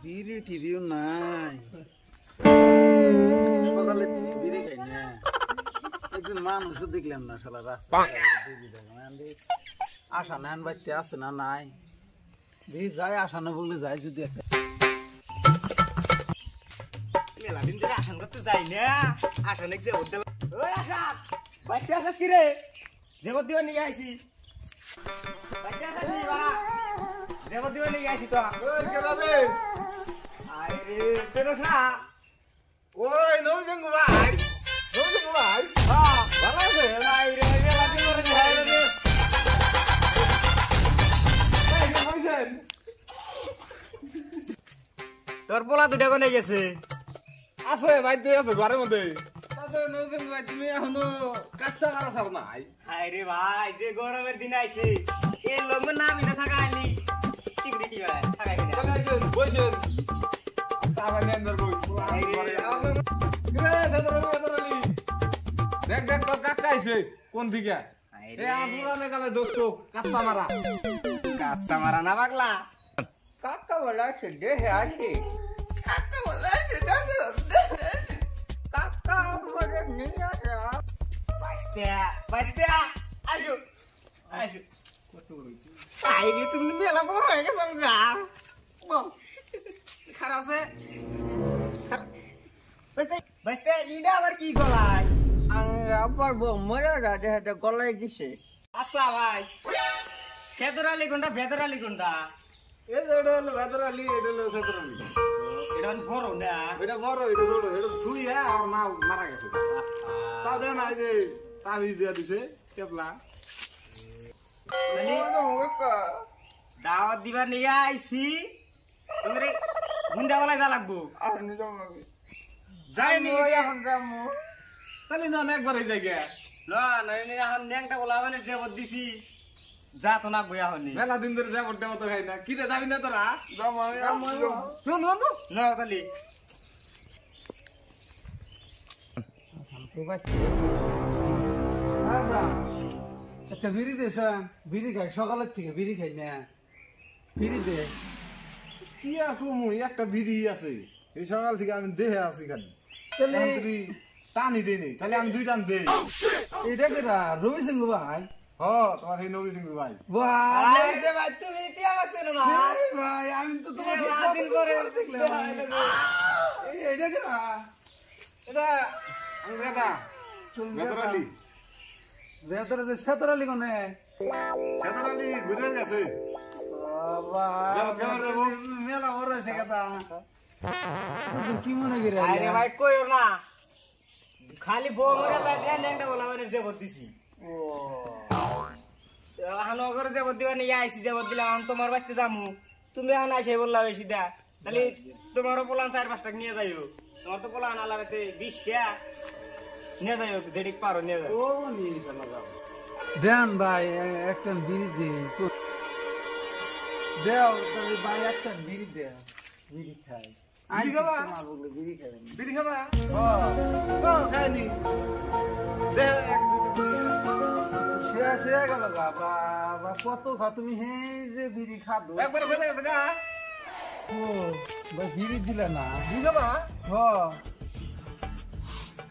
বিড়ি টিরিও নাই সকালে বিড়ি খাই না একজন মানুষও দেখলাম না শালা রাস্তা আশা নেন বাড়িতে আছে না নাই দেখি যাই আশা না বললে যাই যদি একটা মেলা দিন ধরে আসান করতে যাই না আশা নাকি যে হোটেল ওই আশা বাইতে আসিস কি রে জেবত দিবা নিয়ে আইছি বাইতে আসিস নি বাড়া জেবত দিবা নিয়ে আইছি তো ওই কেডা রে আরে তেরস না ওই নবজঙ্গু ভাই হ্যাঁ ভালো আছে ভাই রে মেলা দিন ধরে খাই রে এই যে বলছেন তোর পোলা দুটা কোনে গেছে আছে বাইতে আছে ঘরের মধ্যে তাতে নবজঙ্গু ভাই তুমি এখনো কাচ্চা মারা ছাড় নাই আরে ভাই যে গরমের দিন আইছে এই লম্বা নামি না থাকা আইলি সিকিউরিটি ভাই থাকাই না চলে আসেন বসেন সাবা নেন ধর বই দেখ দেখ তোর কাকা আইছে কোন দিকে এ আমুরানে গেলে দোস্ত কাচ্চা মারা কাঁচা মারা না পাগলা কাকা বলা আছে দেহে আছে কাকা বলা আছে কাকা মরে নিয়ে আসা বাস্তা আসো আসো কত বড় হইছে আইরে তুমি মেলা বড় হয়ে গেছো গা বল খারাপ আছে বাস্তা ইডা আবার কি গলায় আবার মরে রাজা হাতে গলায় দিছে আচ্ছা ভাই ফেদরালি কোনটা ফেদরালি কোনটা এই যে এটা হলো ভেদরালি এটা হলো সেদরালি এটা বড় না এটা বড় এটা ছোট এটা ছুই হ্যাঁ আর মা মারা গেছে তাও দেখ না এই যে তাবিজ দিয়া দিছে টেপলা দাওয়াত দিবার নিয়ে আইছি তোমার গুন্ডাওয়ালায় যা লাগবো যাইনি তাহলে না একবার এই জায়গা না না এখন ন্যাংটা বলা মানে যে বদ দিছি যা তো না বইয়া হনি মেলা দিন ধরে যা বড্ডে মতো খাই না কি রে যাবি না তোরা না তালি একটা বিড়ি দেশ বিড়ি খাই সকালের থেকে বিড়ি খাই না বিড়ি দে কি কমু একটা বিড়ি আছে এই সকাল থেকে আমি দেহে আছি খালি তাহলে টানি দেই নি তাহলে আমি দুই টান দেই এটা কেরা রবি সিং ভাই হ তোমার এই নবী সিং ভাই ভাই তুমি ইতি আমাকে চেনো না ভাই আমি তো তোমাকে দিন করে দেখলাম এটা কেরা এটা আমি বেদা বেদরালি বেদরালি সেতরালি কোনে সেতরালি ঘুরে গেছে মেলা বড় হয়েছে কথা কি মনে করে আরে ভাই কইও না খালি বউ মরে যায় দেন ন্যাংটা বলা মানে যে বদ দিছি ও এখন ওগরে যে বদ দিবা নিয়ে আইছি যে বদ দিলাম আমি তোমার বাড়িতে যামু তুমি এখন আইসে বললা বেশি দা তাহলে তোমারও পোলান 4-5 টাকা নিয়ে যাইও তোমার তো পোলান আলাদাতে 20 টাকা নিয়ে যাইও যেদিক পারো নিয়ে যাও ও নিয়ে চলো যাও দেন ভাই একটা বিড়ি দে দেও তাহলে ভাই একটা বিড়ি দে বিড়ি খাই বিড়ি খাবা বিড়ি খাই বিড়ি খাবা ও খাইনি দে এক দুটো বিড়ি শেয়া গেল বাবা কত খা তুমি হে যে বিড়ি খাবো একবার ফেলে গেছে গা ও ভাই বিড়ি দিলা না বিড়ি খাবা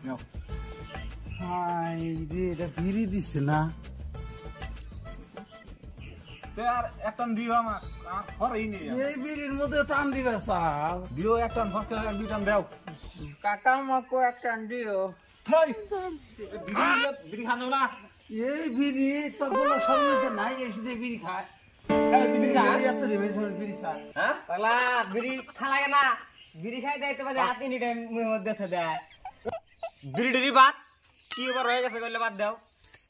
নাও হাই রে এটা বিড়ি দিছে না আর এক টান দিও আমার খরই নেই এই বিড়ির মধ্যে টান দিবে সাহেব দিও এক টান ফসকে দুই টান দাও কাকা আমাকে একটা দিও হাই বিড়ি খানো না এই বিড়ি তো বলো শরীরে নাই এসে দিয়ে বিড়ি খায় এই বিড়ি খায় এত রিভেন্স বিড়ি খায় হ্যাঁ পাগলা বিড়ি খালাগে না বিড়ি খাই যাইতে পারে হাত নি টাইম মুখের মধ্যে দেয় বিড়ি বাদ কি ওভার হয়ে গেছে কইলে বাদ দাও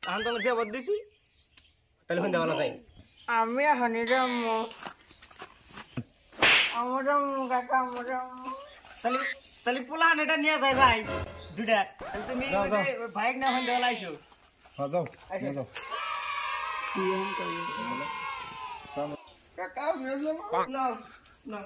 এখন তোমার যে বদ দিছি তাহলে ফোন দেওয়া যায় আমি হানি যাবো আমার কাকা আমার তাহলে তাহলে পোলা এটা নিয়ে যায় ভাই দুটা তাহলে তুমি বাইক না ফোন দেওয়া লাইছো হ্যাঁ যাও যাও কাকা আমি যাবো না না